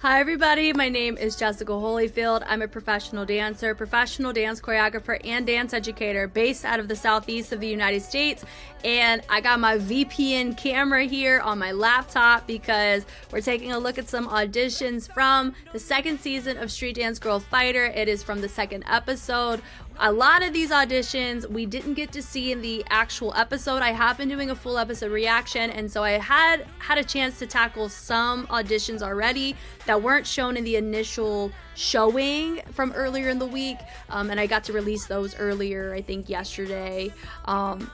Hi everybody, my name is Jessica Holyfield. I'm a professional dancer, professional dance choreographer, and dance educator based out of the southeast of the United States. And I got my VPN camera here on my laptop because we're taking a look at some auditions from the second season of Street Dance Girl Fighter. It is from the second episode. A lot of these auditions we didn't get to see in the actual episode. I have been doing a full episode reaction, and so I had a chance to tackle some auditions already that weren't shown in the initial showing from earlier in the week, and I got to release those earlier, I think yesterday,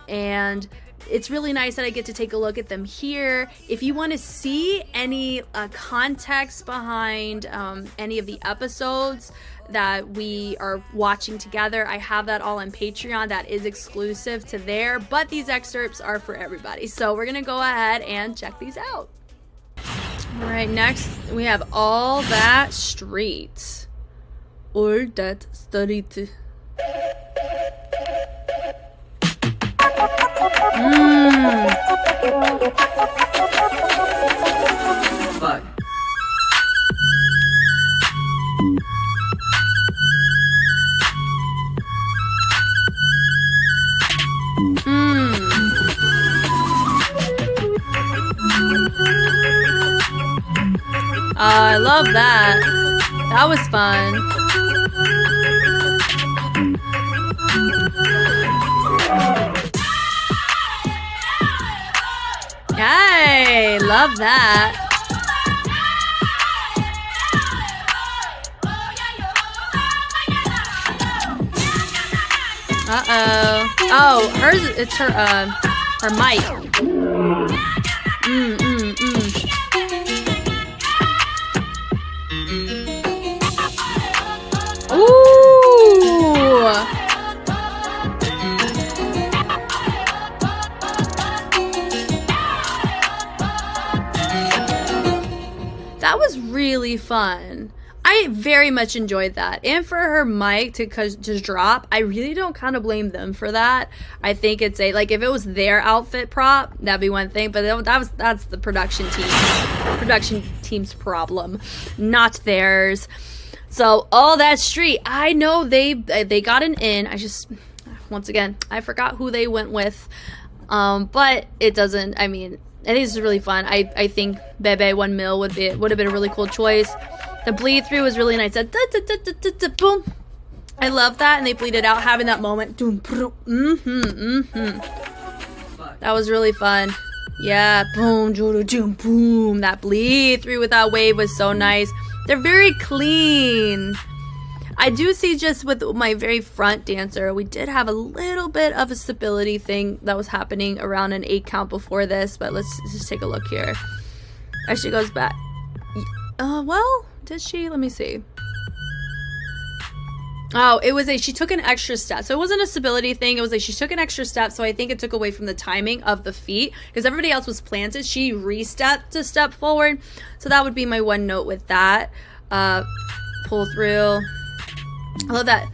and it's really nice that I get to take a look at them here. If you want to see any context behind any of the episodes that we are watching together, I have that all on Patreon. That is exclusive to there, but these excerpts are for everybody. So we're gonna go ahead and check these out. All right, next we have All That Street. All That Street. Fuck. I love that. That was fun. Yay! Love that. Uh-oh. Oh, hers, it's her mic. Ooh! That was really fun. I very much enjoyed that. And for her mic to drop, I really don't kind of blame them for that. I think it's like if it was their outfit prop, that'd be one thing, but that's the production team's problem, not theirs. So All That Street, I know they got an in. I just, once again, I forgot who they went with, but it doesn't. I mean, I think this is really fun. I think Bebe 1 Mil would have been a really cool choice. The bleed through was really nice. That boom. I love that, and they bleeded out, having that moment. That was really fun. Yeah, boom, boom. That bleed through with that wave was so nice. They're very clean. I do see just with my very front dancer, we did have a little bit of a stability thing that was happening around an 8 count before this, but let's just take a look here. As she goes back. Well, did she? Let me see. Oh, it was she took an extra step. So it wasn't a stability thing. It was she took an extra step. So I think it took away from the timing of the feet because everybody else was planted. She re-stepped to step forward. So that would be my one note with that. Pull through. I love that.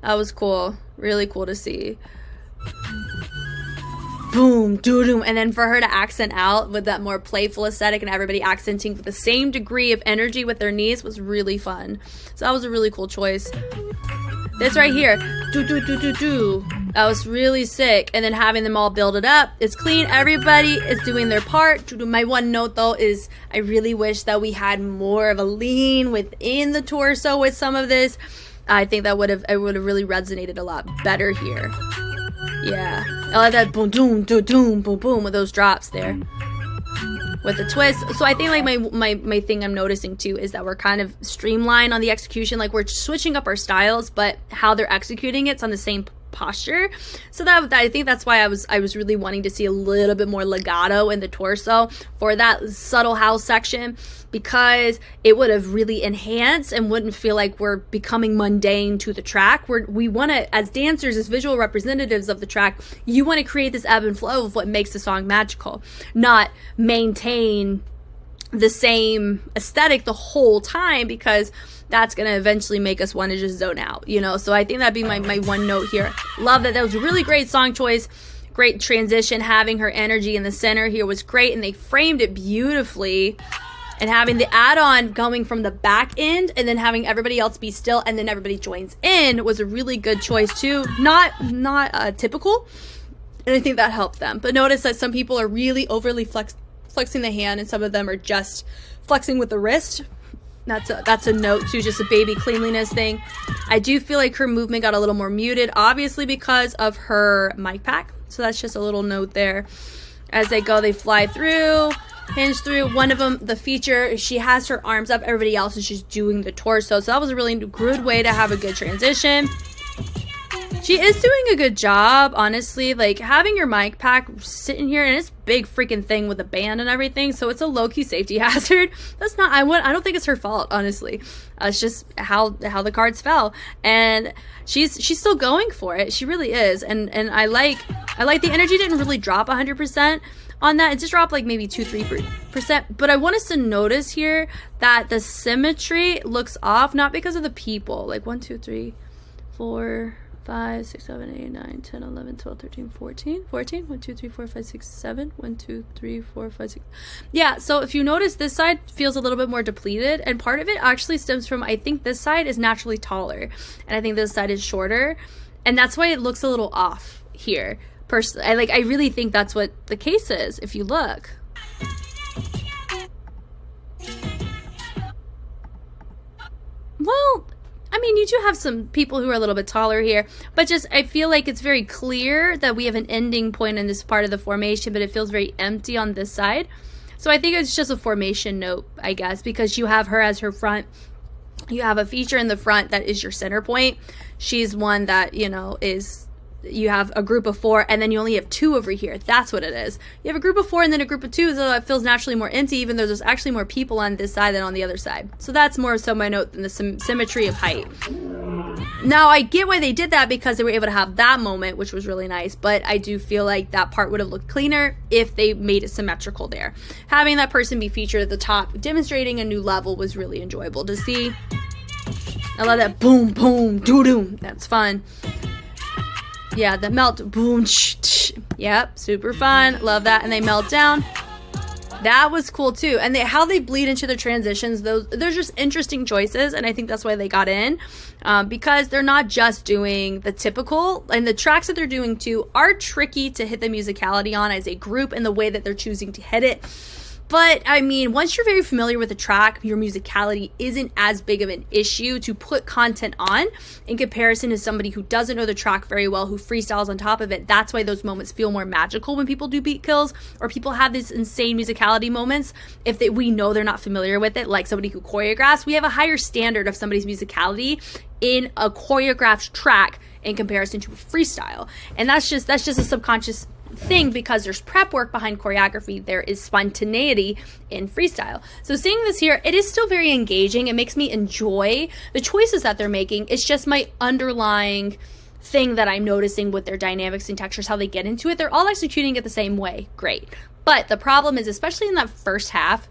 That was cool. Really cool to see. Boom, doo-doo. And then for her to accent out with that more playful aesthetic and everybody accenting with the same degree of energy with their knees was really fun. So that was a really cool choice. This right here, do. That was really sick. And then having them all build it up. It's clean. Everybody is doing their part. My one note though is I really wish that we had more of a lean within the torso with some of this. I think that would have really resonated a lot better here. Yeah, I like that boom, boom, boom, boom, boom with those drops there, with the twist. So I think like my thing I'm noticing too is that we're kind of streamlined on the execution. Like we're switching up our styles, but how they're executing it's on the same posture. So that I think that's why I was really wanting to see a little bit more legato in the torso for that subtle house section, because it would have really enhanced and wouldn't feel like we're becoming mundane to the track. We want to, as dancers, as visual representatives of the track, you want to create this ebb and flow of what makes the song magical, not maintain the same aesthetic the whole time, because that's going to eventually make us want to just zone out, you know? So I think that'd be my one note here. Love that. That was a really great song choice. Great transition. Having her energy in the center here was great, and they framed it beautifully. And having the add-on going from the back end and then having everybody else be still and then everybody joins in was a really good choice too. Not typical. And I think that helped them. But notice that some people are really overly flexing the hand and some of them are just flexing with the wrist. That's a note too, just a baby cleanliness thing. I do feel like her movement got a little more muted, obviously because of her mic pack. So that's just a little note there. As they go, they fly through, hinge through. One of them, the feature, she has her arms up. Everybody else is just doing the torso. So that was a really good way to have a good transition. She is doing a good job, honestly. Like, having your mic pack sitting here, and it's a big freaking thing with a band and everything, so it's a low-key safety hazard. That's not, I don't think it's her fault, honestly. It's just how the cards fell. And she's still going for it. She really is. And I like the energy didn't really drop 100% on that. It just dropped like maybe 2-3%. But I want us to notice here that the symmetry looks off, not because of the people. Like 1, 2, 3, 4, 5, 6, 7, 8, 9, 10, 11, 12, 13, 14. 1, 2, 3, 4, 5, 6, 7. 1, 2, 3, 4, 5, 6. Yeah, so if you notice, this side feels a little bit more depleted, and part of it actually stems from, I think this side is naturally taller, and I think this side is shorter, and that's why it looks a little off here. Personally, I really think that's what the case is, if you look. Well, I mean, you do have some people who are a little bit taller here, but just, I feel like it's very clear that we have an ending point in this part of the formation, but it feels very empty on this side. So I think it's just a formation note, I guess, because you have her as her front. You have a feature in the front that is your center point. She's one that, you know, you have a group of 4 and then you only have 2 over here. That's what it is. You have a group of 4 and then a group of 2, so it feels naturally more empty, even though there's actually more people on this side than on the other side. So that's more so my note than the symmetry of height. Now, I get why they did that, because they were able to have that moment, which was really nice, but I do feel like that part would have looked cleaner if they made it symmetrical there. Having that person be featured at the top, demonstrating a new level, was really enjoyable to see. I love that boom, boom, doo-doo. That's fun. Yeah, the melt, boom, yep, super fun, love that, and they melt down. That was cool too, and how they bleed into the transitions, they're just interesting choices, and I think that's why they got in, because they're not just doing the typical, and the tracks that they're doing too are tricky to hit the musicality on as a group in the way that they're choosing to hit it. But, I mean, once you're very familiar with the track, your musicality isn't as big of an issue to put content on in comparison to somebody who doesn't know the track very well, who freestyles on top of it. That's why those moments feel more magical when people do beat kills, or people have these insane musicality moments. If we know they're not familiar with it, like somebody who choreographs, we have a higher standard of somebody's musicality in a choreographed track in comparison to a freestyle. And that's just a subconscious thing, because there's prep work behind choreography, there is spontaneity in freestyle. So seeing this here, it is still very engaging. It makes me enjoy the choices that they're making. It's just my underlying thing that I'm noticing with their dynamics and textures, how they get into it. They're all executing it the same way. Great. But the problem is, especially in that first half,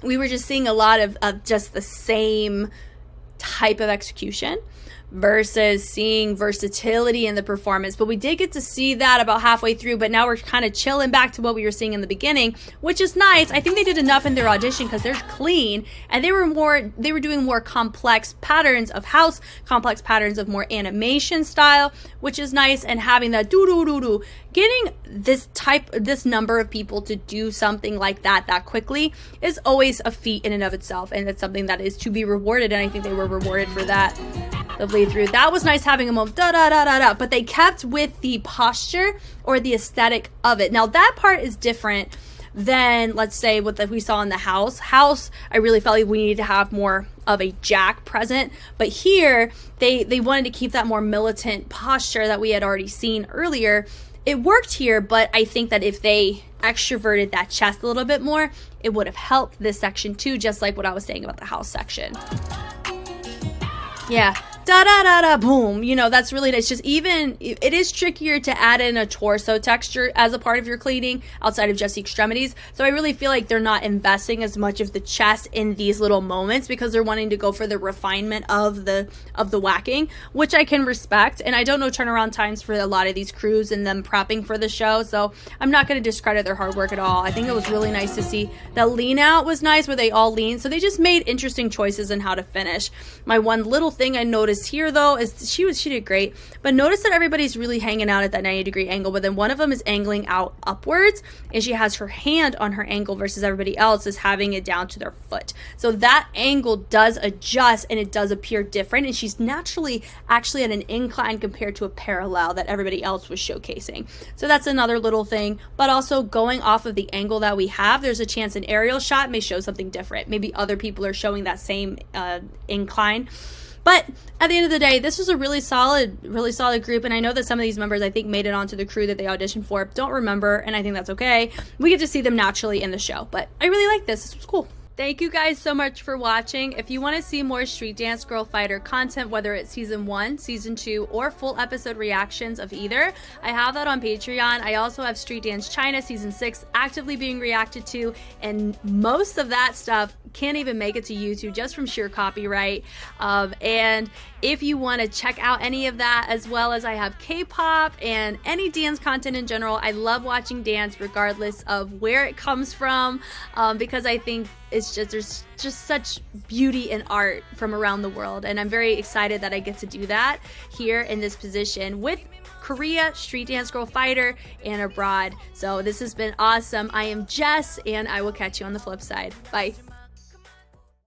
we were just seeing a lot of just the same type of execution versus seeing versatility in the performance. But we did get to see that about halfway through, but now we're kind of chilling back to what we were seeing in the beginning, which is nice. I think they did enough in their audition, because they're clean, and they were doing more complex patterns of house, complex patterns of more animation style, which is nice. And having that do getting this number of people to do something like that quickly is always a feat in and of itself, and it's something that is to be rewarded, and I think they were rewarded for that. The bleed through, that was nice, having a moment but they kept with the posture or the aesthetic of it. Now that part is different than, let's say, what we saw in the house. I really felt like we needed to have more of a jack present, but here they wanted to keep that more militant posture that we had already seen earlier. It worked here, but I think that if they extroverted that chest a little bit more, it would have helped this section too, just like what I was saying about the house section. Yeah, da da da da boom, you know, that's really nice. Just even, it is trickier to add in a torso texture as a part of your cleaning outside of just the extremities. So I really feel like they're not investing as much of the chest in these little moments because they're wanting to go for the refinement of the whacking, which I can respect. And I don't know turnaround times for a lot of these crews and them prepping for the show, so I'm not going to discredit their hard work at all. I think it was really nice to see. That lean out was nice where they all lean, so they just made interesting choices in how to finish. My one little thing I noticed here though is she did great, but notice that everybody's really hanging out at that 90-degree angle, but then one of them is angling out upwards and she has her hand on her ankle versus everybody else is having it down to their foot. So that angle does adjust and it does appear different, and she's naturally actually at an incline compared to a parallel that everybody else was showcasing. So that's another little thing, but also going off of the angle that we have, there's a chance an aerial shot may show something different. Maybe other people are showing that same incline. But at the end of the day, this was a really solid group, and I know that some of these members I think made it onto the crew that they auditioned for. Don't remember, and I think that's okay. We get to see them naturally in the show, but I really like this. This was cool. Thank you guys so much for watching. If you want to see more Street Dance Girl Fighter content, whether it's season 1, season 2, or full episode reactions of either, I have that on Patreon. I also have Street Dance China season 6 actively being reacted to, and most of that stuff can't even make it to YouTube just from sheer copyright. And if you want to check out any of that, as well as I have K-pop and any dance content in general, I love watching dance regardless of where it comes from, because I think there's just such beauty in art from around the world, and I'm very excited that I get to do that here in this position with Korea, Street Dance Girl Fighter, and abroad. So this has been awesome. I am Jess, and I will catch you on the flip side. Bye.